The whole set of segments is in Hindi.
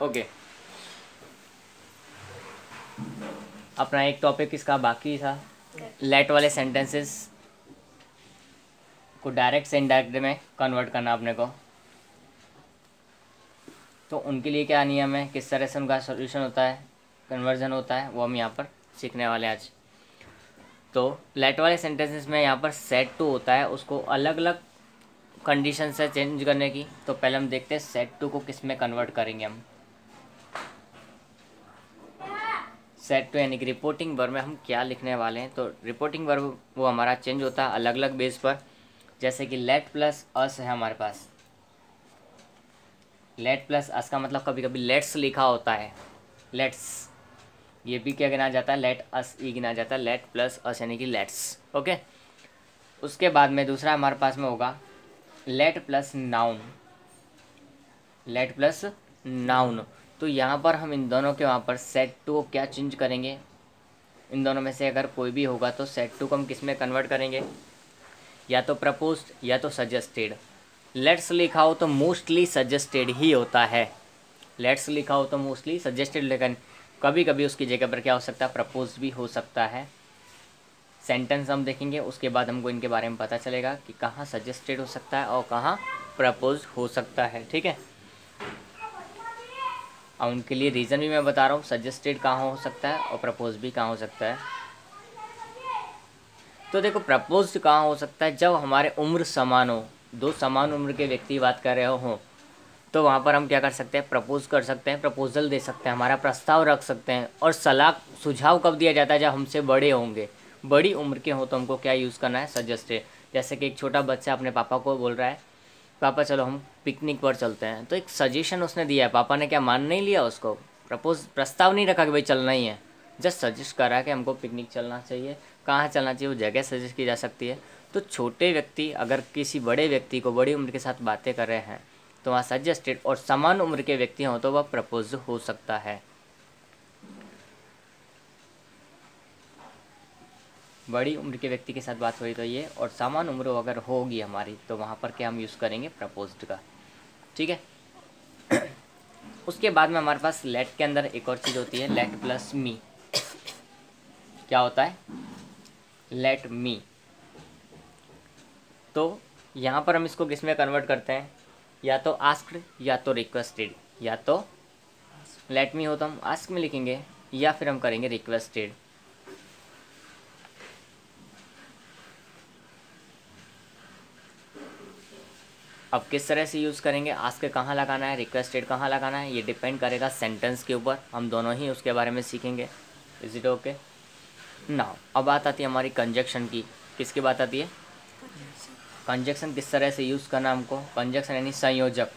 ओके, अपना एक टॉपिक इसका बाकी था, लेट वाले सेंटेंसेस को डायरेक्ट से इनडायरेक्ट में कन्वर्ट करना अपने को। तो उनके लिए क्या नियम है, किस तरह से उनका सॉल्यूशन होता है, कन्वर्जन होता है, वो हम यहाँ पर सीखने वाले हैं आज। तो लेट वाले सेंटेंसेस में यहाँ पर सेट टू होता है, उसको अलग अलग कंडीशन से चेंज करने की। तो पहले हम देखते हैं सेट टू को किस में कन्वर्ट करेंगे हम। सेट टू यानी कि रिपोर्टिंग वर्ब में हम क्या लिखने वाले हैं। तो रिपोर्टिंग वर्ब वो हमारा चेंज होता है अलग अलग बेस पर। जैसे कि लेट प्लस अस है हमारे पास, लेट प्लस अस का मतलब कभी कभी लेट्स लिखा होता है, लेट्स, ये भी क्या गिना जाता है, लेट अस ही गिना जाता है, लेट प्लस अस यानी कि लेट्स। ओके, उसके बाद में दूसरा हमारे पास में होगा late plus noun, late plus noun. तो यहाँ पर हम इन दोनों के वहाँ पर सेट टू को क्या चेंज करेंगे, इन दोनों में से अगर कोई भी होगा तो सेट टू को हम किस में कन्वर्ट करेंगे, या तो प्रपोज्ड या तो सजेस्टेड। लेट्स लिखा हो तो मोस्टली सजेस्टेड ही होता है, लेट्स लिखा हो तो मोस्टली सजेस्टेड, लेकिन कभी कभी उसकी जगह पर क्या हो सकता है, प्रपोज भी हो सकता है। सेंटेंस हम देखेंगे, उसके बाद हमको इनके बारे में पता चलेगा कि कहाँ सजेस्टेड हो सकता है और कहाँ प्रपोज हो सकता है। ठीक है, और उनके लिए रीज़न भी मैं बता रहा हूँ, सजेस्टेड कहाँ हो सकता है और प्रपोज भी कहाँ हो सकता है। तो देखो, प्रपोज कहाँ हो सकता है, जब हमारे उम्र समान हो, दो समान उम्र के व्यक्ति बात कर रहे हो, तो वहाँ पर हम क्या कर सकते हैं, प्रपोज कर सकते हैं, प्रपोजल दे सकते हैं, हमारा प्रस्ताव रख सकते हैं। और सलाह सुझाव कब दिया जाता है, जब हमसे बड़े होंगे, बड़ी उम्र के हो तो हमको क्या यूज़ करना है, सजेस्टेड। जैसे कि एक छोटा बच्चा अपने पापा को बोल रहा है, पापा चलो हम पिकनिक पर चलते हैं, तो एक सजेशन उसने दिया है, पापा ने क्या मान नहीं लिया उसको, प्रपोज प्रस्ताव नहीं रखा कि भाई चलना ही है, जस्ट सजेस्ट करा कि हमको पिकनिक चलना चाहिए, कहाँ चलना चाहिए वो जगह सजेस्ट की जा सकती है। तो छोटे व्यक्ति अगर किसी बड़े व्यक्ति को बड़ी उम्र के साथ बातें कर रहे हैं तो वहाँ सजेस्टेड, और समान उम्र के व्यक्ति हों तो वह प्रपोज हो सकता है। बड़ी उम्र के व्यक्ति के साथ बात हुई तो ये, और समान उम्र अगर होगी हमारी तो वहाँ पर क्या हम यूज़ करेंगे, प्रपोज्ड का। ठीक है, उसके बाद में हमारे पास लेट के अंदर एक और चीज़ होती है, लेट प्लस मी। क्या होता है, लेट मी। तो यहाँ पर हम इसको किस में कन्वर्ट करते हैं, या तो आस्क्ड या तो रिक्वेस्टेड। या तो लेट मी हो तो हम आस्क में लिखेंगे, या फिर हम करेंगे रिक्वेस्टेड। अब किस तरह से यूज़ करेंगे, आस्क कहाँ लगाना है, रिक्वेस्टेड कहाँ लगाना है, ये डिपेंड करेगा सेंटेंस के ऊपर, हम दोनों ही उसके बारे में सीखेंगे। Is it okay now. अब बात आती है हमारी कंजक्शन की। किसकी बात आती है, कंजक्शन किस तरह से यूज़ करना हमको। कंजक्शन यानी संयोजक,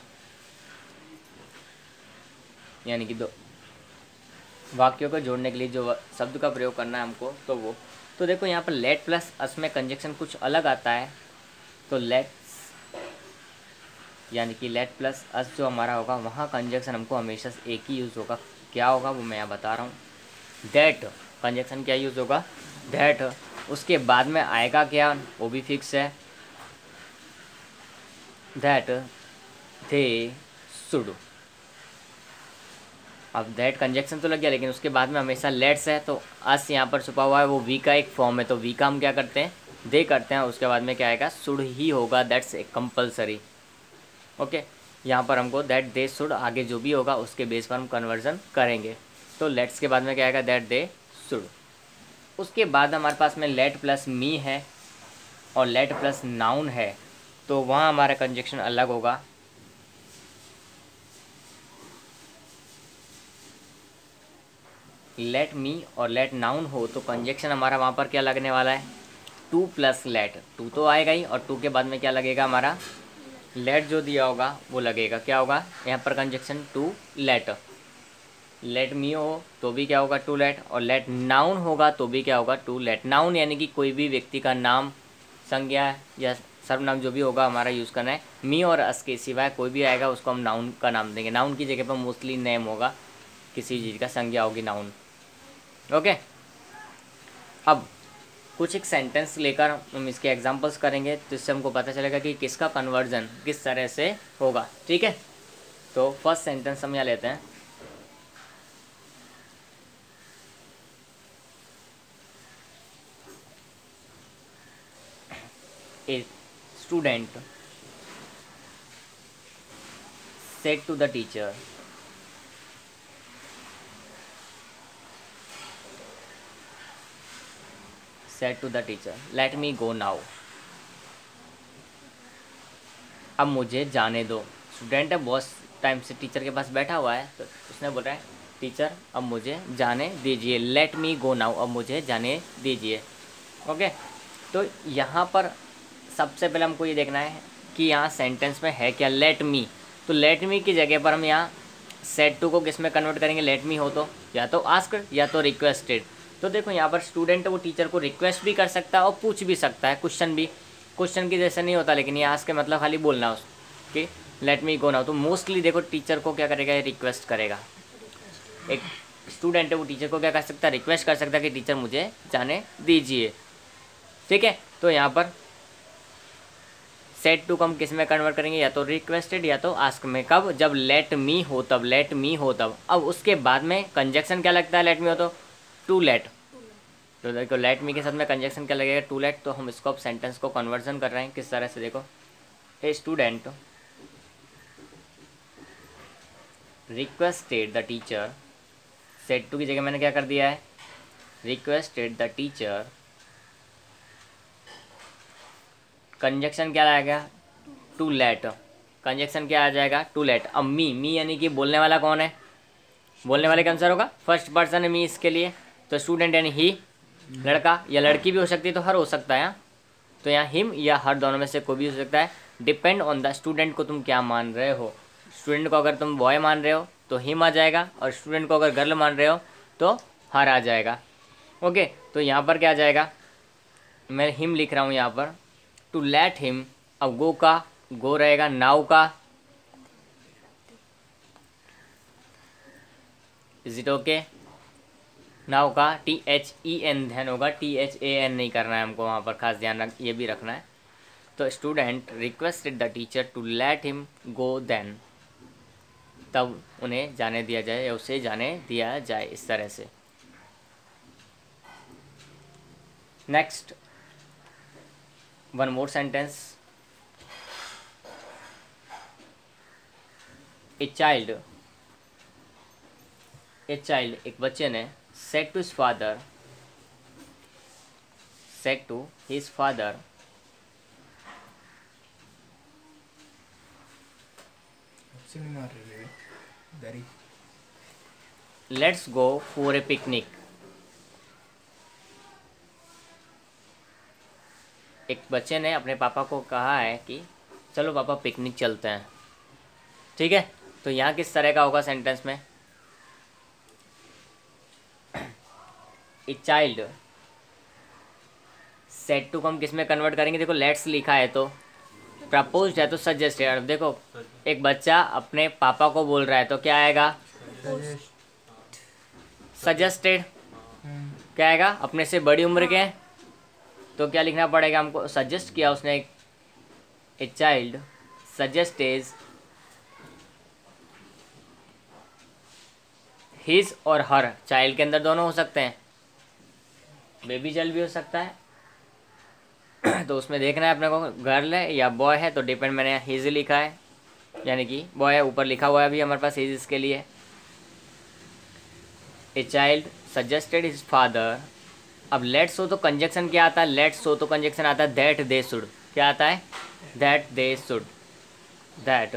यानी कि दो वाक्यों को जोड़ने के लिए जो शब्द का प्रयोग करना है हमको, तो वो, तो देखो यहाँ पर लेट प्लस अस में कंजक्शन कुछ अलग आता है। तो लेट्स यानी कि लेट प्लस अस जो हमारा होगा, वहाँ कंजक्शन हमको हमेशा एक ही यूज़ होगा। क्या होगा वो मैं यहाँ बता रहा हूँ, दैट। कंजक्शन क्या यूज़ होगा, दैट। उसके बाद में आएगा क्या, वो भी फिक्स है, दैट दे शुड। अब दैट कंजक्शन तो लग गया, लेकिन उसके बाद में हमेशा लेट्स है, तो अस यहाँ पर छुपा हुआ है, वो वी का एक फॉर्म है, तो वी का हम क्या करते हैं, दे करते हैं। उसके बाद में क्या आएगा, शुड ही होगा, दैट्स ए कंपल्सरी। ओके, यहाँ पर हमको दैट दे शुड, आगे जो भी होगा उसके बेस पर हम कन्वर्जन करेंगे। तो लेट्स के बाद में क्या आएगा, दैट दे शुड। उसके बाद हमारे पास में लेट प्लस मी है और लेट प्लस नाउन है, तो वहाँ हमारा कंजक्शन अलग होगा। लेट मी और लेट नाउन हो तो कंजक्शन हमारा वहाँ पर क्या लगने वाला है, टू प्लस लेट। टू तो आएगा ही, और टू के बाद में क्या लगेगा, हमारा लेट जो दिया होगा वो लगेगा। क्या होगा यहाँ पर conjunction, to let. Let me हो तो भी क्या होगा, टू लेट, और लेट नाउन होगा तो भी क्या होगा, टू लेट। नाउन यानी कि कोई भी व्यक्ति का नाम, संज्ञा या सर्वनाम जो भी होगा हमारा यूज़ करना है। मी और अस के सिवाय कोई भी आएगा उसको हम नाउन का नाम देंगे। नाउन की जगह पर मोस्टली नेम होगा, किसी चीज़ का संज्ञा होगी नाउन। ओके, अब कुछ एक सेंटेंस लेकर हम इसके एग्जांपल्स करेंगे, तो इससे हमको पता चलेगा कि किसका कन्वर्जन किस तरह से होगा। ठीक है, तो फर्स्ट सेंटेंस हम यहाँ लेते हैं, a student said to the teacher said to the teacher let me go now. अब मुझे जाने दो। स्टूडेंट है, बहुत टाइम से टीचर के पास बैठा हुआ है, तो उसने बोल रहा है टीचर अब मुझे जाने दीजिए, लेट मी गो नाउ, अब मुझे जाने दीजिए। ओके, तो यहाँ पर सबसे पहले हमको ये देखना है कि यहाँ सेंटेंस में है क्या, लेट मी। तो लेट मी की जगह पर हम यहाँ सेड टू को किस में कन्वर्ट करेंगे, लेट मी हो तो या तो आस्क्ड या तो रिक्वेस्टेड। तो देखो यहाँ पर स्टूडेंट वो टीचर को रिक्वेस्ट भी कर सकता है और पूछ भी सकता है, क्वेश्चन भी, क्वेश्चन की जैसे नहीं होता, लेकिन ये आस्क के मतलब खाली बोलना उस कि लेट मी गो नाउ। तो मोस्टली देखो टीचर को क्या करेगा, रिक्वेस्ट करेगा। एक स्टूडेंट है वो टीचर को क्या कर सकता है, रिक्वेस्ट कर सकता है कि टीचर मुझे जाने दीजिए। ठीक है, तो यहाँ पर सेड टू को हम किस में कन्वर्ट करेंगे, या तो रिक्वेस्टेड या तो आस्क में। कब, जब लेट मी हो तब, लेट मी हो तब। अब उसके बाद में कंजक्शन क्या लगता है लेट मी हो तो, टू लेट। तो देखो लेट मी के साथ में कंजक्शन क्या लगेगा, टू लेट। तो हम इसको अब सेंटेंस को कन्वर्जन कर रहे हैं किस तरह से, देखो a student requested the teacher, said to की जगह मैंने क्या कर दिया है, रिक्वेस्टेड द टीचर, कंजक्शन क्या आएगा, टू लेट। कंजक्शन क्या आ जाएगा, टू लेट। अब मी यानी कि बोलने वाला कौन है, बोलने वाले का आंसर होगा फर्स्ट पर्सन है मी इसके लिए। तो स्टूडेंट यानी ही, लड़का या लड़की भी हो सकती है, तो हर हो सकता है यहाँ। तो यहाँ हिम या हर दोनों में से कोई भी हो सकता है, डिपेंड ऑन द स्टूडेंट को तुम क्या मान रहे हो। स्टूडेंट को अगर तुम बॉय मान रहे हो तो हिम आ जाएगा, और स्टूडेंट को अगर गर्ल मान रहे हो तो हर आ जाएगा। ओके, तो यहाँ पर क्या आ जाएगा, मैं हिम लिख रहा हूँ यहाँ पर, टू लेट हिम। अब गो का गो रहेगा, नाउ का इज इट ओके, नाउ का THEN ध्यान होगा, THAN नहीं करना है हमको, वहाँ पर खास ध्यान रख, ये भी रखना है। तो student requested the teacher to let him go then, तब उन्हें जाने दिया जाए या उसे जाने दिया जाए, इस तरह से। Next one more sentence, a child एक बच्चे ने said to his father let's go for a picnic. एक बच्चे ने अपने पापा को कहा है कि चलो पापा पिकनिक चलते हैं। ठीक है, तो यहाँ किस तरह का होगा सेंटेंस में, ए चाइल्ड सेड टू को हम किस में कन्वर्ट करेंगे, देखो लेट्स लिखा है तो प्रपोज्ड है तो सजेस्टेड। अब देखो एक बच्चा अपने पापा को बोल रहा है तो क्या आएगा, सजेस्टेड। क्या आएगा, अपने से बड़ी उम्र के, तो क्या लिखना पड़ेगा हमको, सजेस्ट किया उसने, ए चाइल्ड सजेस्टेज हिज और हर, चाइल्ड के अंदर दोनों हो सकते हैं, बेबी चाइल्ड भी हो सकता है। तो उसमें देखना है अपने को गर्ल है या बॉय है, तो डिपेंड, मैंने हिज लिखा है यानी कि बॉय है, ऊपर लिखा हुआ है अभी हमारे पास हिज इसके लिए। A child suggested his father. अब लेट्स हो तो कंजक्शन क्या आता है, लेट्स हो तो कंजक्शन आता है दैट दे शुड। क्या आता है, that they should, that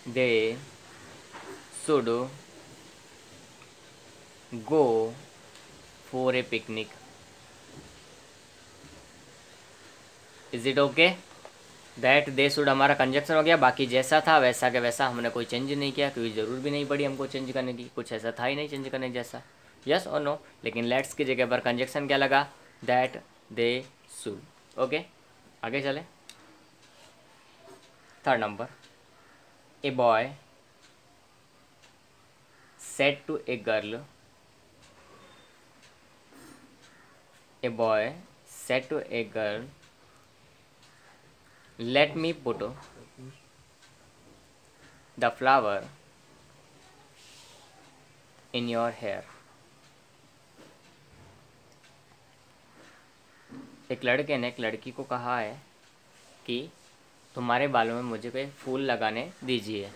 they should go for a picnic. Is it okay, that they should हमारा कंजक्शन हो गया। बाकी जैसा था वैसा के वैसा, हमने कोई चेंज नहीं किया, क्योंकि ज़रूर भी नहीं पड़ी हमको चेंज करने की, कुछ ऐसा था ही नहीं चेंज करने जैसा, यस और नो। लेकिन लेट्स की जगह पर कंजक्शन क्या लगा, दैट दे शुड। ओके, आगे चले। Third number, a boy said to a girl, a boy said to a girl let me put the flower in your hair। एक लड़के ने एक लड़की को कहा है कि तुम्हारे बालों में मुझे कोई फूल लगाने दीजिए।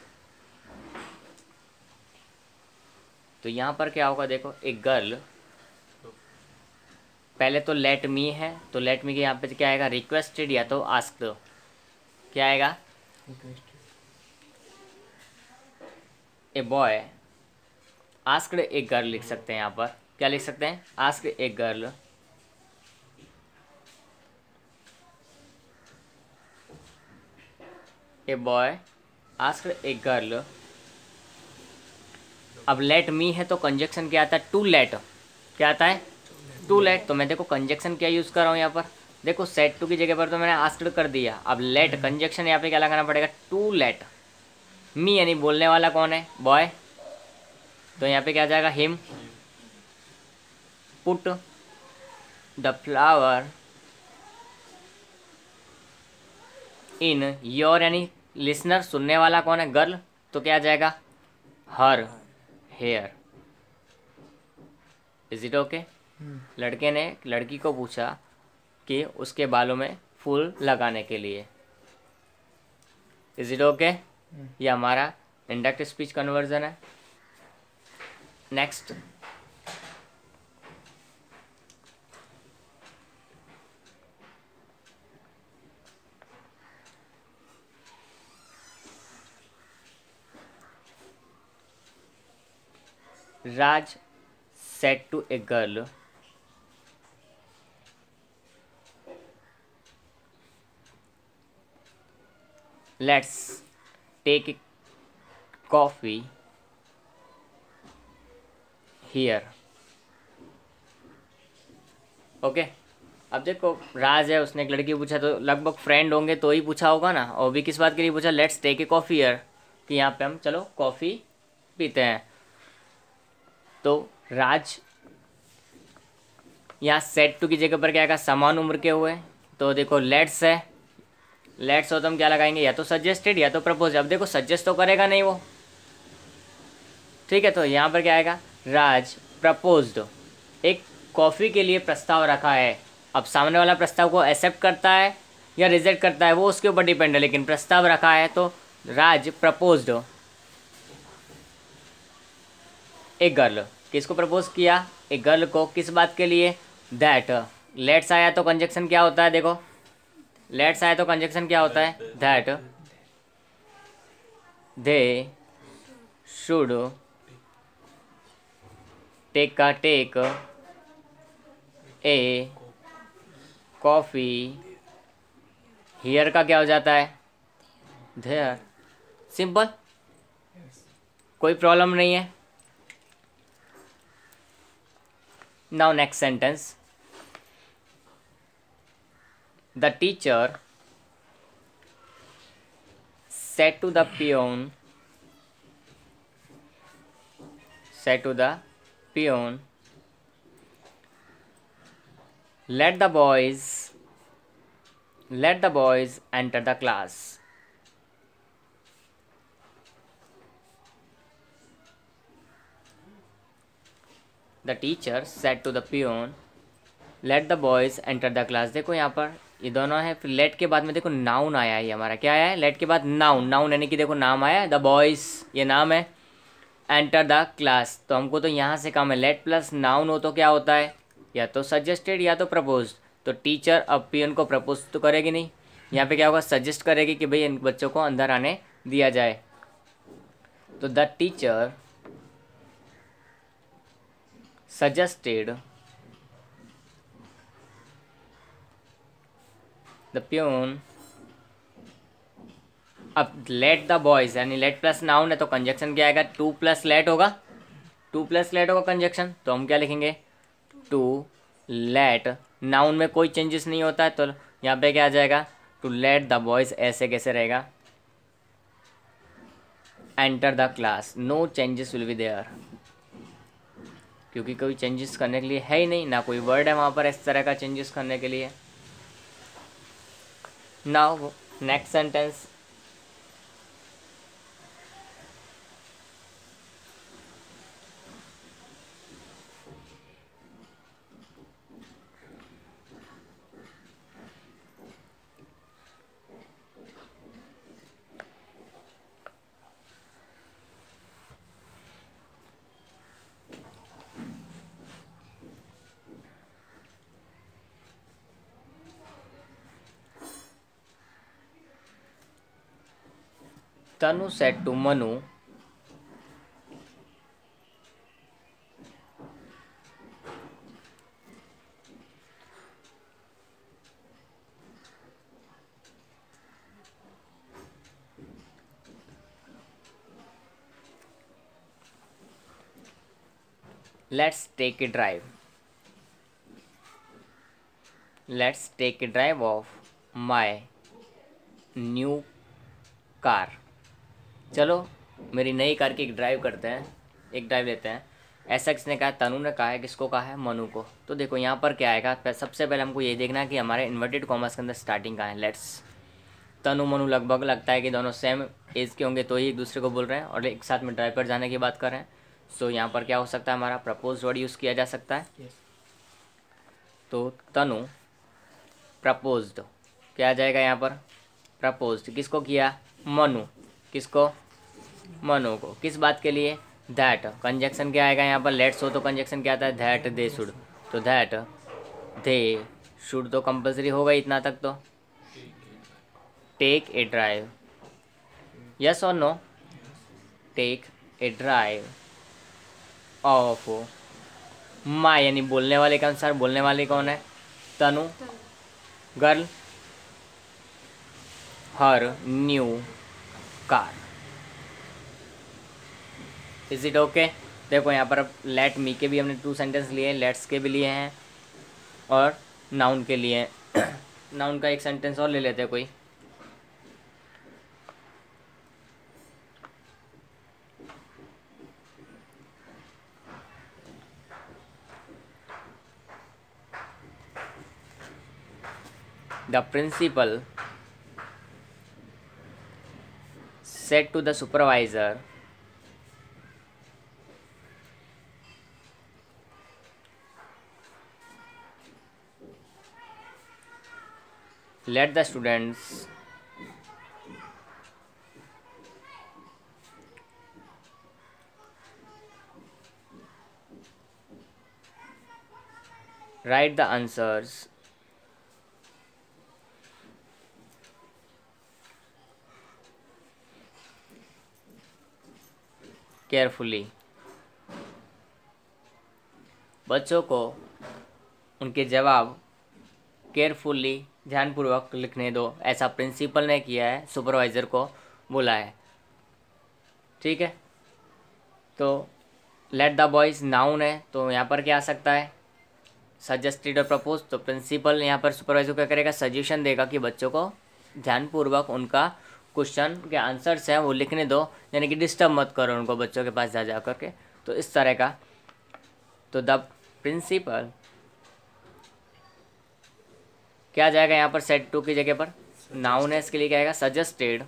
तो यहाँ पर क्या होगा, देखो एक गर्ल, पहले तो लेट मी है, तो लेट मी के यहाँ पे क्या आएगा, रिक्वेस्टेड या तो आस्क्ड। क्या आएगा, a boy asked a girl लिख सकते हैं। यहाँ पर क्या लिख सकते हैं, asked A girl a boy asked a girl. अब लेट मी है तो कंजक्शन क्या आता है, टू लेट। क्या आता है, टू लेट। तो मैं देखो कंजक्शन क्या यूज़ कर रहा हूँ यहाँ पर, देखो सेट टू की जगह पर तो मैंने आस्क्ड कर दिया। अब लेट कंजक्शन यहाँ पे क्या लगाना पड़ेगा, टू लेट मी, यानी बोलने वाला कौन है, बॉय। तो यहाँ पे क्या आ जाएगा, him. Put the flower in your, यानी लिसनर सुनने वाला कौन है, गर्ल। तो क्या आ जाएगा, her hair. Is it okay. लड़के ने लड़की को पूछा कि उसके बालों में फूल लगाने के लिए। Is it okay. ये हमारा इंडायरेक्ट स्पीच कन्वर्जन है। Next, Raj said to a girl, let's take a coffee here. Okay अब देखो राज है, उसने एक लड़की पूछा तो लगभग फ्रेंड होंगे तो ही पूछा होगा ना। और भी किस बात के लिए पूछा, let's take a coffee here, कि यहाँ पे हम चलो कॉफ़ी पीते हैं। तो राज यहाँ सेट टू की जगह पर क्या आएगा, समान उम्र के हुए। तो देखो लेट्स है, लेट्स हो तो हम क्या लगाएंगे, या तो सजेस्टेड या तो प्रपोज। अब देखो सजेस्ट तो करेगा नहीं वो, ठीक है। तो यहाँ पर क्या आएगा, राज प्रपोज्ड, एक कॉफ़ी के लिए प्रस्ताव रखा है। अब सामने वाला प्रस्ताव को एक्सेप्ट करता है या रिजेक्ट करता है वो उसके ऊपर डिपेंड है, लेकिन प्रस्ताव रखा है। तो राज प्रपोज्ड एक गर्ल, किसको प्रपोज किया, एक गर्ल को, किस बात के लिए, दैट। लेट्स आया तो कंजक्शन क्या होता है, देखो लेट्स आया तो कंजक्शन क्या होता है, दैट दे शुड टेक का टेक ए कॉफ़ी हियर का क्या हो जाता है, देयर। सिंपल, कोई प्रॉब्लम नहीं है। Now next sentence, the teacher said to the peon, said to the peon, let the boys enter the class. The teacher said to the peon, let the boys enter the class। देखो यहाँ पर ये दोनों है, फिर लेट के बाद में देखो नाउन आया है, ये हमारा क्या आया है, लेट के बाद नाउन। नाउन यानी कि देखो नाम आया, द बॉयज़ ये नाम है, एंटर द क्लास। तो हमको तो यहाँ से काम है, लेट प्लस नाउन हो तो क्या होता है, या तो सजेस्टेड या तो प्रपोज। तो टीचर अब पियन को प्रपोज तो करेगी नहीं, यहाँ पे क्या होगा, सजेस्ट करेगी कि भाई इन बच्चों को अंदर आने दिया जाए। तो the teacher suggested the peon. अब लेट द बॉयज़, यानी लेट प्लस नाउन है तो कंजक्शन क्या आएगा, टू प्लस लेट होगा, टू प्लस लेट होगा कंजक्शन। तो हम क्या लिखेंगे, टू लेट, नाउन में कोई चेंजेस नहीं होता है तो यहाँ पे क्या आ जाएगा, टू लेट द बॉयज़। ऐसे कैसे रहेगा, enter the class, no changes will be there, क्योंकि कोई चेंजेस करने के लिए है ही नहीं, ना कोई वर्ड है वहाँ पर इस तरह का चेंजेस करने के लिए। Now next sentence, Tanu said to Manu, let's take a drive. Let's take a drive of my new car. चलो मेरी नई कार की एक ड्राइव करते हैं, एक ड्राइव लेते हैं। ऐसा किसने कहा? तनु ने कहा है। किसको कहा है? मनु को। तो देखो यहाँ पर क्या आएगा, सबसे पहले हमको ये देखना है कि हमारे इन्वर्टेड कॉमर्स के अंदर स्टार्टिंग कहाँ है। लेट्स, तनु मनु लगभग लगता है कि दोनों सेम एज के होंगे तो ही एक दूसरे को बोल रहे हैं और एक साथ में ड्राइव पर जाने की बात कर रहे हैं। सो यहाँ पर क्या हो सकता है, हमारा प्रपोज वर्ड यूज़ किया जा सकता है। तो तनु प्रपोज्ड, क्या आ जाएगा यहाँ पर? प्रपोज्ड। किसको किया? मनु। किसको? मनु को। किस बात के लिए? दैट। कंजक्शन क्या आएगा यहाँ पर? लेट्स हो तो कंजक्शन क्या आता है? That they should. तो दैट दे शुड तो कंपल्सरी होगा इतना तक। तो टेक ए ड्राइव, यस और no? Take a drive of my, यानी बोलने वाले के अनुसार बोलने वाले कौन है? Tanu. Girl her new car. Is it okay? देखो यहाँ पर अब लेट मी के भी हमने 2 सेंटेंस लिए, लेट्स के भी लिए हैं और नाउन के लिए नाउन का एक सेंटेंस और ले लेते हैं कोई। The principal said to the supervisor, let the students write the answers carefully. बच्चों को उनके जवाब केयरफुली, ध्यानपूर्वक लिखने दो, ऐसा प्रिंसिपल ने किया है, सुपरवाइज़र को बोला है। ठीक है, तो लेट द बॉयज़ नाउन है तो यहाँ पर क्या आ सकता है? सजेस्टेड और प्रपोज। तो प्रिंसिपल यहाँ पर सुपरवाइज़र क्या करेगा? सजेशन देगा कि बच्चों को ध्यानपूर्वक उनका क्वेश्चन के आंसर्स हैं वो लिखने दो, यानी कि डिस्टर्ब मत करो उनको बच्चों के पास जा कर के। तो इस तरह का। तो द प्रिंसिपल क्या जाएगा यहाँ पर? सेट टू की जगह पर नाउन है, इसके लिए क्या आएगा? Suggested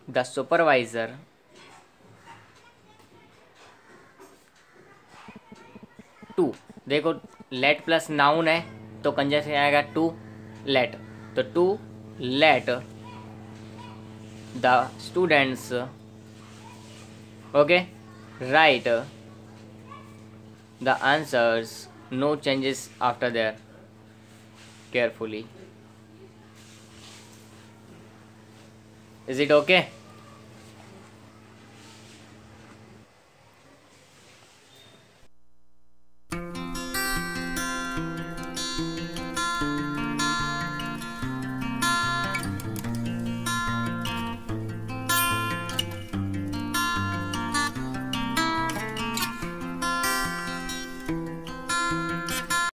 the supervisor to. देखो लेट प्लस नाउन है तो कंजक्शन आएगा टू लेट। तो to let the students okay write the answers, no changes after there, carefully. Is it okay?